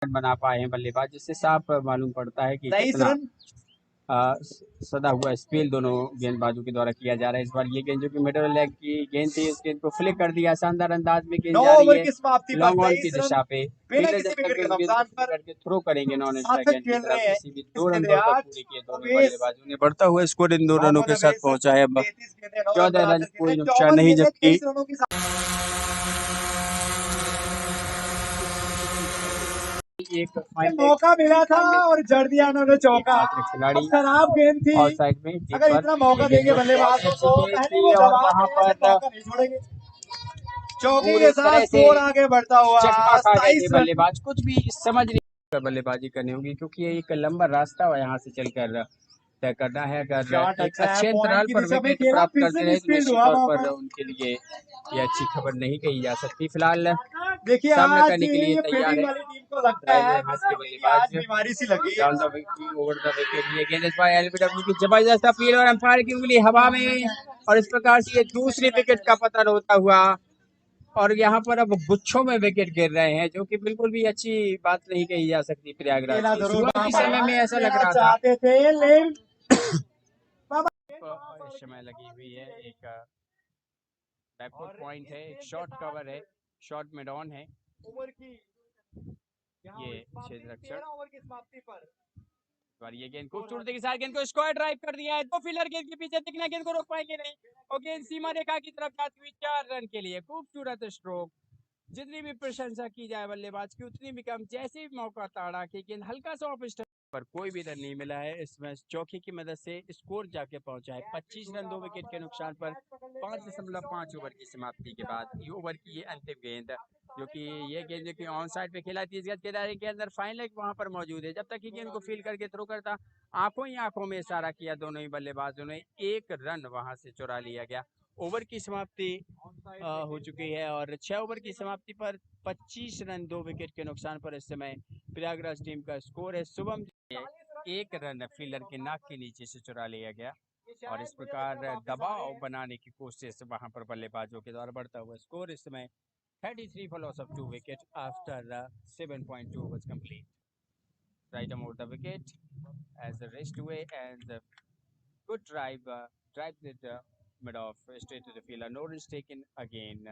Run बना पाए हैं बल्लेबाज, जिससे साफ मालूम पड़ता है कि 23 कितना रन। सदा हुआ स्पेल दोनों गेंदबाजों के द्वारा किया जा रहा है। इस बार ये गेंद जो कि मिडल लेग की गेंद थी, उस गेंद को फ्लिक कर दिया, शानदार अंदाज में गेंद 9 जा रही ओवर है की समाप्ति पर लॉन्ग ऑन की 23 रन दिशा पे। बिना फील्डर किसी जब विकेट तक के उस गेंद को नुकसान फ्लिक पर करके थ्रो करेंगे नॉन स्ट्राइक सार्थक गेंद की खेल तरफ, रहे हैं। किसी भी 2 30 रन गेंदें दौड़ पर 8, पूरे किए दोनों अवेश बल्लेबाजों ने। बढ़ता हुआ स्कोर इन 2 रनों मोहम्मद के साथ अवेश पहुंचा है। अब 33 गेंदें 9 रन 14 बनाकर रन खेल रहे कोई हैं। नुकसान 54 नहीं, गेंदें जबकि 23 रनों की एक फाइन लेग मौका मिला था फाइन और जड़ दिया उन्होंने चौका। एकमात्र खिलाड़ी अब खराब गेंद थी, ऑफ साइड में टीम अगर पर इतना ये मौका गेंद देंगे जो बल्लेबाजों को बहुत पहले थी वो और दबाव वहां में पर ऐसे मौका नहीं छोड़ेंगे। चौकी पूरी के साथ तरह से स्कोर आगे बढ़ता हुआ चकमा खा गए थे 27 रन। बल्लेबाज, कुछ भी समझ नहीं कर बल्लेबाजी करनी होगी, क्योंकि ये एक लंबा रास्ता यहाँ से चलकर तय करना है। अगर शॉट एक अच्छा है, अच्छे पॉइंट अंतराल की पर दिशा में विकेट खेला, प्राप्त फिर करते से रहे तो मिसफील्ड निश्चित हुआ तौर वहां पर पर। उनके लिए ये अच्छी खबर नहीं कही जा सकती। फिलहाल देखिए सामना आज करने के लिए ये तैयार फील्डिंग है वाली टीम को लगता है ड्राइवर हाथ के कि आज बल्लेबाज बीमारी सी लगी है। Down the wicket, over the wicket. ये गेंद इस बार एलबीडब्ल्यू की जबरदस्त अपील और अंपायर की उंगली हवा में, और इस प्रकार से ये दूसरी विकेट का पतन होता हुआ, और यहाँ पर अब गुच्छों में विकेट गिर रहे हैं, जो कि बिल्कुल भी अच्छी बात नहीं कही जा सकती प्रयागराज खेला की। जरूर शुरुआती समय में ऐसा लग रहा था चाहते थे लेकिन इस समय लगी हुई है एक बैकवर्ड पॉइंट है, एक शॉर्ट कवर है, शॉर्ट मिड ऑन है ओवर की ये क्षेत्र रक्षक। ओवर की समाप्ति पर और ये गेंद खूबसूरती के साथ गेंद को स्क्वायर ड्राइव कर दिया है। 2 फील्डर गेंद के पीछे दिखना, गेंद को रोक पाएंगे नहीं, और गेंद सीमा रेखा की तरफ जाती हुई 4 रन के लिए। खूबसूरत स्ट्रोक, जितनी भी प्रशंसा की जाए बल्लेबाज की उतनी भी कम। जैसे ही मौका ताड़ा कि गेंद हल्का सा ऑफ स्टंप पर कोई भी रन नहीं मिला है। इसमें चौकी की मदद से स्कोर जाके पहुंचा है 25 रन 2 विकेट के नुकसान पर 5.5 ओवर की समाप्ति के बाद। ये ओवर की ये अंतिम गेंद, जो कि ये गेंद जो कि ऑन साइड पे खेला 30 गज के दायरे के अंदर, फाइन लेग वहां पर मौजूद है। जब तक ही गेंद को फील करके थ्रो करता, आंखों ही आंखों में इशारा किया दोनों ही बल्लेबाजों ने, 1 रन वहां से चुरा लिया गया। ओवर की समाप्ति हो चुकी है, और 6 ओवर की समाप्ति पर 25 रन 2 विकेट के नुकसान पर इस समय प्रयागराज टीम का स्कोर है। शुभम 1 रन फील्डर के नाक के नीचे से चुरा लिया गया, और इस प्रकार दबाव बनाने की कोशिश वहां पर बल्लेबाजों के द्वारा बढ़ता हुआ स्कोर इस समय 33 for loss of 2 wicket after 7.2 overs complete. Right over the wicket as the rest away, and good drive with the mid off straight to the fielder. No risk taken again.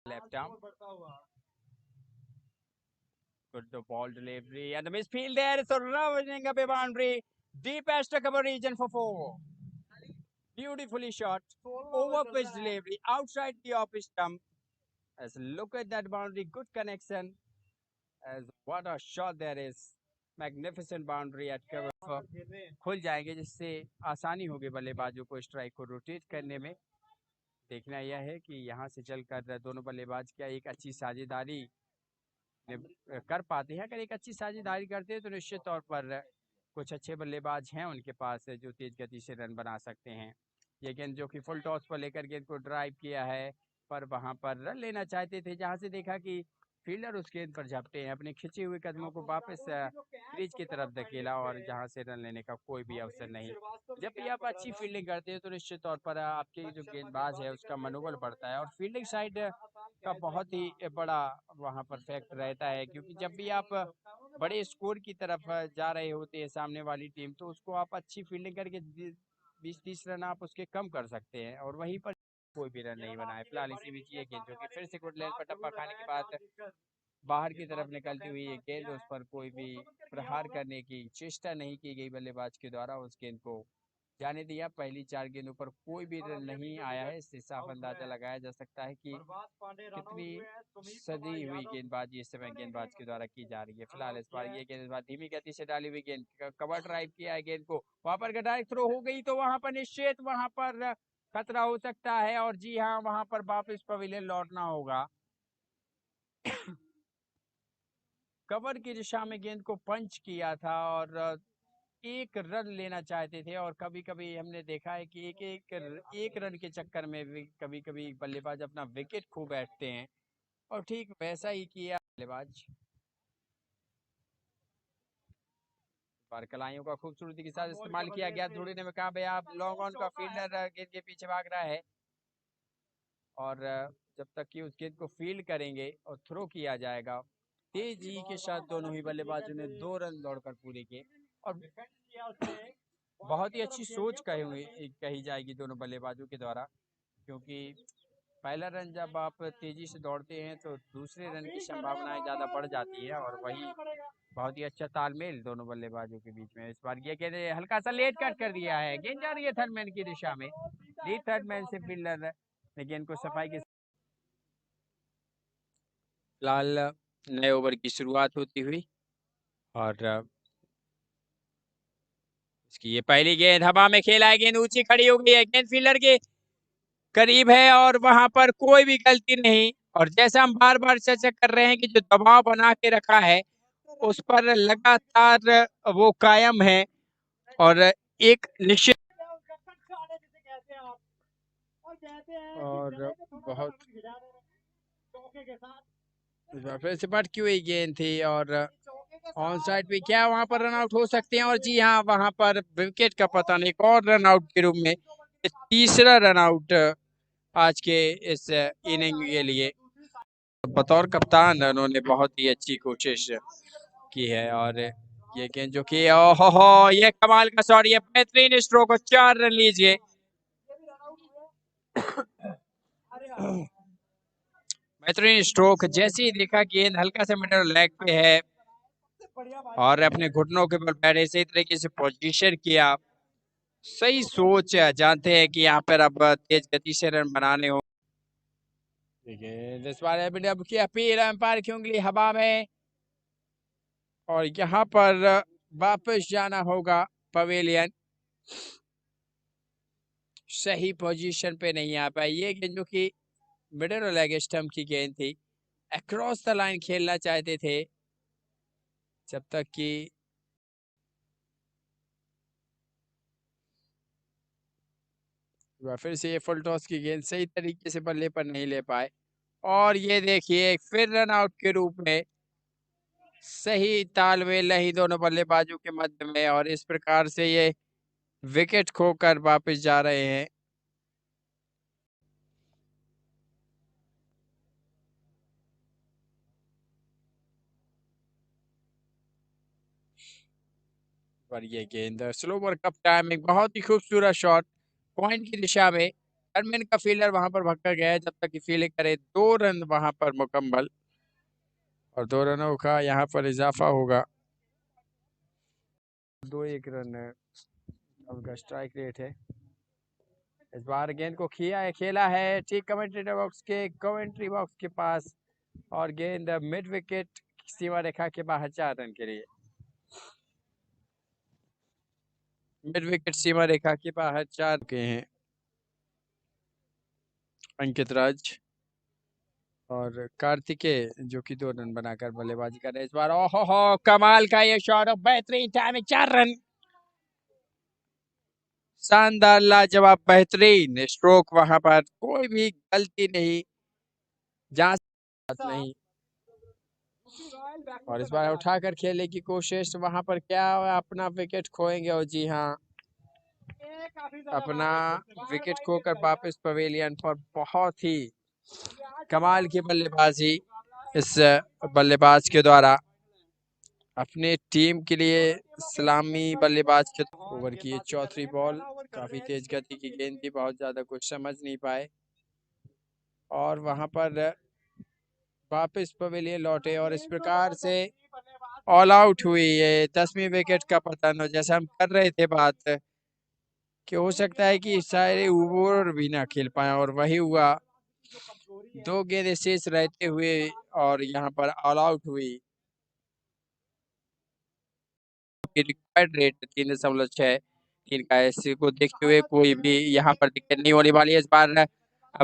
Left arm. Good the ball delivery and the misfield there. So running up a boundary. Deep as the cover region for 4. Beautifully shot. Over pitch delivery outside the off stump. As look at that boundary, good connection. As what a shot there is. Magnificent boundary at cover. खुल जाएंगे, जिससे आसानी होगी बल्लेबाजों को strike को rotate करने में। देखना यह है कि यहाँ से चलकर दोनों बल्लेबाज क्या एक अच्छी साझेदारी कर पाते हैं। अगर एक अच्छी साझेदारी करते हैं तो निश्चित तौर पर कुछ अच्छे बल्लेबाज हैं उनके पास जो तेज गति से रन बना सकते हैं। ये गेंद जो कि फुल टॉस पर लेकर गेंद को ड्राइव किया है, पर वहां पर रन लेना चाहते थे, जहां से देखा कि फील्डर उस गेंद पर झपटे हैं, अपने खिंचे हुए कदमों को वापस क्रीज की तरफ धकेला, और जहां से रन लेने का कोई भी अवसर नहीं। जब भी आप अच्छी फील्डिंग करते हैं तो निश्चित तौर पर आपके जो गेंदबाज है उसका मनोबल बढ़ता है, और फील्डिंग साइड का बहुत ही बड़ा वहां पर फैक्ट रहता है, क्योंकि जब भी आप बड़े स्कोर की तरफ जा रहे होते हैं सामने वाली टीम, तो उसको आप अच्छी फील्डिंग करके 20-30 रन आप उसके कम कर सकते हैं, और वहीं पर कोई भी रन नहीं बनाए। फिलहाल इसी बीच ये गेंद जो कि फिर से गुड लेंथ पर टप्पा खाने के बाद बाहर की तरफ निकलती हुई ये गेंद, उस पर कोई भी प्रहार करने की चेष्टा नहीं की गई बल्लेबाज के द्वारा, उस गेंद को जाने दिया। पहली 4 गेंदों पर कोई भी रन नहीं आया है, इससे साफ अंदाजा लगाया जा सकता है कि कितनी सदी हुई गेंदबाजी इस समय गेंदबाज के द्वारा की जा रही है। फिलहाल इस बार ये गेंद धीमी गति से डाली हुई गेंद कवर ड्राइव किया है, गेंद को वहां पर डायरेक्ट थ्रो हो गई तो वहां पर निश्चित वहां पर खतरा हो सकता है, और जी हाँ, वहां पर वापस पवेलियन लौटना होगा। कवर की दिशा में गेंद को पंच किया था और 1 रन लेना चाहते थे, और कभी कभी हमने देखा है कि एक रन के चक्कर में भी कभी कभी बल्लेबाज अपना विकेट खो बैठते हैं, और ठीक वैसा ही किया बल्लेबाज। कलाइयों का खूबसूरती के साथ इस्तेमाल किया गया। ध्रुवी ने कहा भाई आप लॉन्ग ऑन का फील्डर गेंद के पीछे भाग रहा है, और जब तक कि उस गेंद को फील्ड करेंगे और थ्रो किया जाएगा। तेजी के साथ दोनों ही बल्लेबाजों ने 2 रन दौड़कर पूरे किए और बहुत ही अच्छी सोच कही जाएगी दोनों बल्लेबाजों के द्वारा, क्योंकि पहला रन जब आप तेजी से दौड़ते हैं तो दूसरे रन की संभावनाएं ज़्यादा बढ़ जाती है और वही बहुत ही अच्छा तालमेल दोनों बल्लेबाजों के बीच में। इस बार ये गेंद हल्का सा लेट कट कर दिया है, गेंद जा रही है थर्ड मैन की दिशा में, लीड थर्ड मैन से फील्डर ने गेंद को सफाई के फिलहाल नए ओवर की शुरुआत होती हुई और इसकी ये पहली गेंद हवा में खेला है, गेंद ऊंची खड़ी हो गई है, गेंद फील्डर के करीब है और वहां पर कोई भी गलती नहीं। और जैसा हम बार बार चर्चा कर रहे हैं कि जो दबाव बना के रखा है उस पर लगातार वो कायम है और एक निश्चित और बहुत फिर से पटकी हुई गेंद थी और ऑन साइड पे क्या वहां पर रन आउट हो सकते हैं और जी हाँ वहां पर विकेट का पता नहीं, एक और रन आउट के रूप में तीसरा रन आउट आज के इस इनिंग के लिए। बतौर कप्तान उन्होंने बहुत ही अच्छी कोशिश की है और ये गेंद जो कि ओहो ये कमाल का शॉट, ये बेहतरीन स्ट्रोक और 4 रन लीजिए। बेहतरीन स्ट्रोक, जैसे ही देखा गेंद हल्का सा मिडल लेग पे है और अपने घुटनों के बल बैठे सही तरीके से पोजीशन किया, सही सोच, जानते हैं कि यहाँ पर अब तेज गति से रन बनाने हो। इस बार अब की अपील अंपायर की उंगली हवा में और यहाँ पर वापस जाना होगा पवेलियन, सही पोजीशन पे नहीं आ पाई। ये गेंद जो कि मिडल लेग स्टंप की गेंद थी, अक्रॉस द लाइन खेलना चाहते थे जब तक कि फिर से ये फुल टॉस की गेंद सही तरीके से बल्ले पर नहीं ले पाए और ये देखिए फिर रन आउट के रूप में सही तालमेल नहीं दोनों बल्लेबाजों के मध्य में और इस प्रकार से ये विकेट खोकर वापस जा रहे हैं। पर ये गेंद स्लोवर कप टाइमिंग, बहुत ही खूबसूरत शॉट पॉइंट की दिशा में, टर्मिन का फील्डर वहां पर भटक गया है, जब तक कि फील्डिंग करे 2 रन वहां पर मुकम्मल और 2 रनों का यहाँ पर इजाफा होगा। 2-1 रन उनका स्ट्राइक रेट है। इस बार गेंद को खेला है ठीक कमेंट्री बॉक्स के पास और गेंद मिड विकेट सीमा रेखा के बाहर 4 रन के लिए, मिड विकेट सीमा रेखा के बाहर 4 के हैं अंकित राज और कार्तिकेय जो कि 2 रन बनाकर बल्लेबाजी कर रहे हैं इस बार। ओहो कमाल का ये शॉट और बेहतरीन टाइमिंग, 4 रन, शानदार लाजवाब बेहतरीन स्ट्रोक, वहां पर कोई भी गलती नहीं, जहां नहीं और इस बार उठाकर खेलने की कोशिश, वहां पर क्या अपना विकेट खोएंगे और जी हाँ अपना विकेट खोकर वापस पवेलियन पर। बहुत ही कमाल की बल्लेबाजी इस बल्लेबाज के द्वारा अपने टीम के लिए, सलामी बल्लेबाज के ओवर की ये चौथी बॉल, काफी तेज गति की गेंद थी, बहुत ज्यादा कुछ समझ नहीं पाए और वहां पर वापस पवेलियन लौटे और इस प्रकार से ऑल आउट हुई। ये 10वीं विकेट का पतन, और जैसा हम कर रहे थे बात कि हो सकता है कि सारे ओवर भी ना खेल पाए और वही हुआ, 2 गेंद शेष रहते हुए और यहाँ पर ऑल आउट हुई। रिक्वायर्ड रेट 3.6 3 का, ऐसे को देखते हुए कोई भी यहाँ पर दिक्कत नहीं होने वाली है। इस बार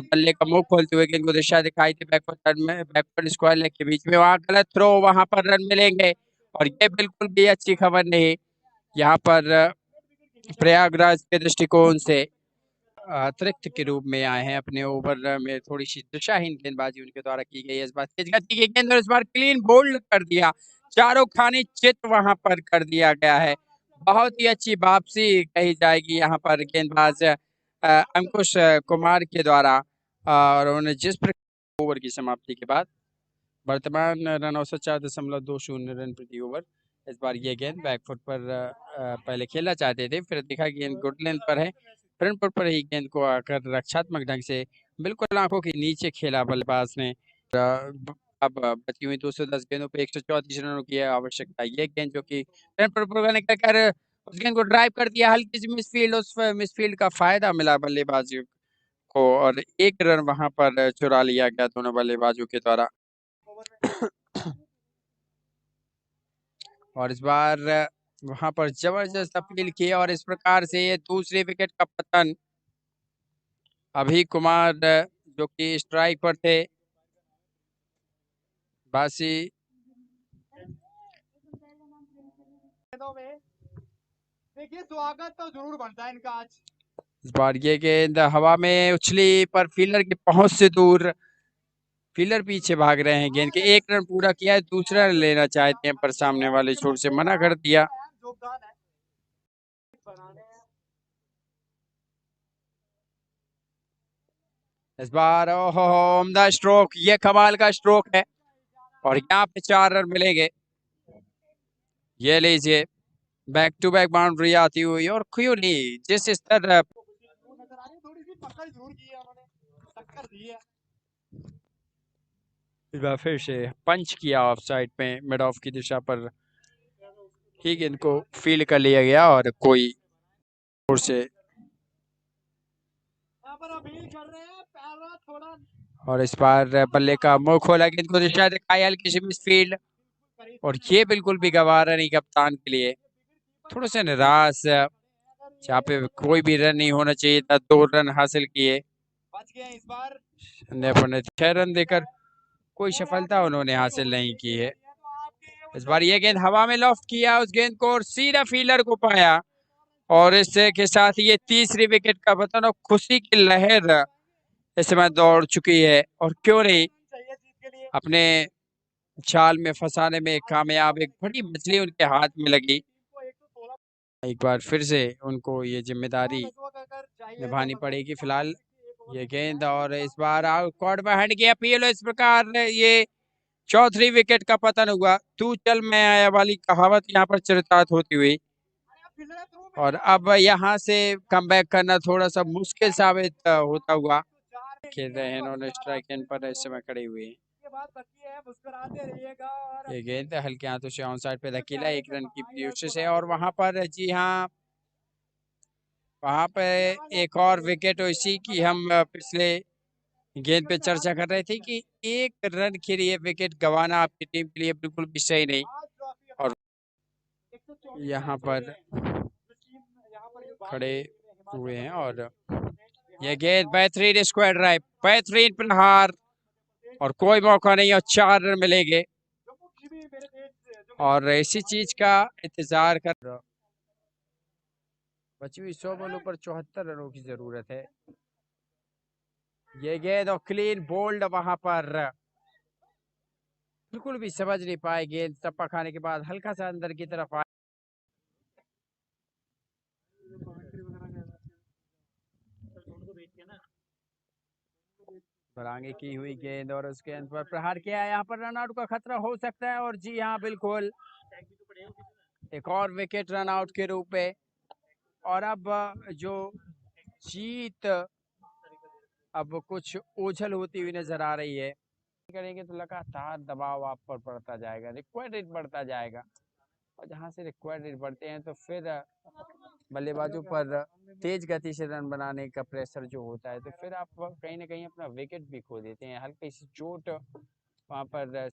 बल्ले का मुंह खोलते हुए गेंद को दिशा दिखाई थी बैकवर्ड स्क्वायर लेग के बीच में, वहां गलत थ्रो, वहां पर रन मिलेंगे और ये बिल्कुल भी अच्छी खबर नहीं यहाँ पर प्रयागराज के दृष्टिकोण से। अतिरिक्त के रूप में आए हैं, अपने ओवर में थोड़ी सी दिशाहीन गेंदबाजी उनके द्वारा की गई है। इस बार तेज गति की गेंद और इस बार क्लीन बोल्ड कर दिया, चारों खाने चित वहां पर कर दिया गया है। बहुत ही अच्छी वापसी कही जाएगी यहाँ पर गेंदबाज अंकुश कुमार के द्वारा और उन्होंने जिस ओवर की समाप्ति के बाद। वर्तमान रन औसत 4.20 रन प्रति ओवर। इस बार ये गेंद बैकफुट पर पहले खेलना चाहते थे, फिर देखा गेंद गुड लेंथ पर है, फ्रंट फुट पर ही गेंद को आकर रक्षात्मक ढंग से बिल्कुल आंखों के नीचे खेला बल्लेबाज ने। अब बची हुई 210 गेंदों पे 134 रनों की आवश्यकता। ये गेंद जो कि फ्रंट फुट पर निकल कर उस गेंद को ड्राइव कर दिया, हल्की सी मिसफील्ड, उस मिसफील्ड का फायदा मिला बल्लेबाज को और 1 रन वहां पर चुरा लिया गया दोनों बल्लेबाजों के द्वारा। और इस बार वहां पर जबरदस्त अपील की और इस प्रकार से ये दूसरे विकेट का पतन। अभी कुमार जो कि स्ट्राइक पर थे, बासी देखिए स्वागत तो जरूर बनता है इनका आज। इस बार ये गेंद हवा में उछली पर फील्डर की पहुंच से दूर, फील्डर पीछे भाग रहे हैं। गेंद के 1 रन पूरा किया है, दूसरा रन लेना चाहते हैं पर सामने वाले छोर से मना कर दिया। योगदान है। इस बार ओहो उम्दा स्ट्रोक, ये कमाल का स्ट्रोक है और यहाँ पे 4 रन मिलेंगे। ये लीजिए बैक टू बैक बाउंड्री आती हुई और क्यों नहीं, जिस स्तर थोड़ी सी पकड़ जरूर की है उन्होंने, टक्कर दी है। इस बार फिर से पंच किया ऑफ साइड में, मिड ऑफ की दिशा पर ही गेंद को फील्ड कर लिया गया और कोई ओर से यहाँ पर अपील कर रहे हैं पैरा थोड़ा और इस बार बल्ले का मुंह खोला, गेंद को दिशा दिखाई, हल्की सी मिसफील्ड और ये बिल्कुल भी गवारा नहीं कप्तान के लिए। थोड़ा सा निराश, जहाँ पे कोई भी रन नहीं होना चाहिए था, 2 रन हासिल किए। बच गए इस बार। 6 रन देकर कोई सफलता उन्होंने हासिल नहीं की है। इस बार ये गेंद हवा में लॉफ्ट किया उस गेंद को और सीधा फील्डर को पाया और इससे के साथ ये तीसरी विकेट का पतन और खुशी की लहर इस समय दौड़ चुकी है और क्यों नहीं अपने जाल में फंसाने में कामयाब। एक बड़ी मछली उनके हाथ में लगी। एक बार फिर से उनको ये जिम्मेदारी निभानी पड़ेगी। फिलहाल ये गेंद और इस बार आउट में हैंड की अपील, इस प्रकार ये चौथी विकेट का पतन हुआ। तू चल मैं आया वाली कहावत यहाँ पर चरितार्थ होती हुई और अब यहाँ से कमबैक करना थोड़ा सा मुश्किल साबित होता हुआ। खेल रहे हैं इन्होंने स्ट्राइक एंड पर इस समय खड़े हुए हैं। ये गेंद हल्के हाथों से ऑन साइड पे धकेला, 1 रन की कोशिश है और वहां पर जी हाँ, वहां पे एक और विकेट इसी की हम पिछले गेंद पे चर्चा कर रहे थे कि 1 रन के लिए विकेट गंवाना आपकी टीम के लिए बिल्कुल भी सही नहीं। और यहाँ पर खड़े हुए हैं और यह गेंद बेहतरीन स्क्वायर ड्राइव, बेहतरीन प्रहार और कोई मौका नहीं और 4 रन मिलेंगे और इसी चीज का इंतजार कर। बची हुई 100 बॉलों पर 74 रनों की जरूरत है। ये गेंद और क्लीन बोल्ड वहां पर बिल्कुल भी समझ नहीं पाए, गेंद टप्पा खाने के बाद हल्का सा अंदर की तरफ आया। आगे की हुई गेंद और उस गेंद पर प्रहार किया, यहाँ पर रन आउट का खतरा हो सकता है और जी हाँ बिल्कुल एक और विकेट रन आउट के रूप में। और अब जो जीत अब कुछ ओझल होती हुई नजर आ रही है। करेंगे तो लगातार दबाव आप पर पड़ता जाएगा, रिक्वायर्ड रेट बढ़ता जाएगा और जहां से रिक्वायर्ड रेट बढ़ते हैं तो फिर बल्लेबाजों पर तेज गति से रन बनाने का प्रेशर जो होता है तो फिर आप कहीं ना कहीं अपना विकेट भी खो देते हैं। हल्की सी चोट वहां पर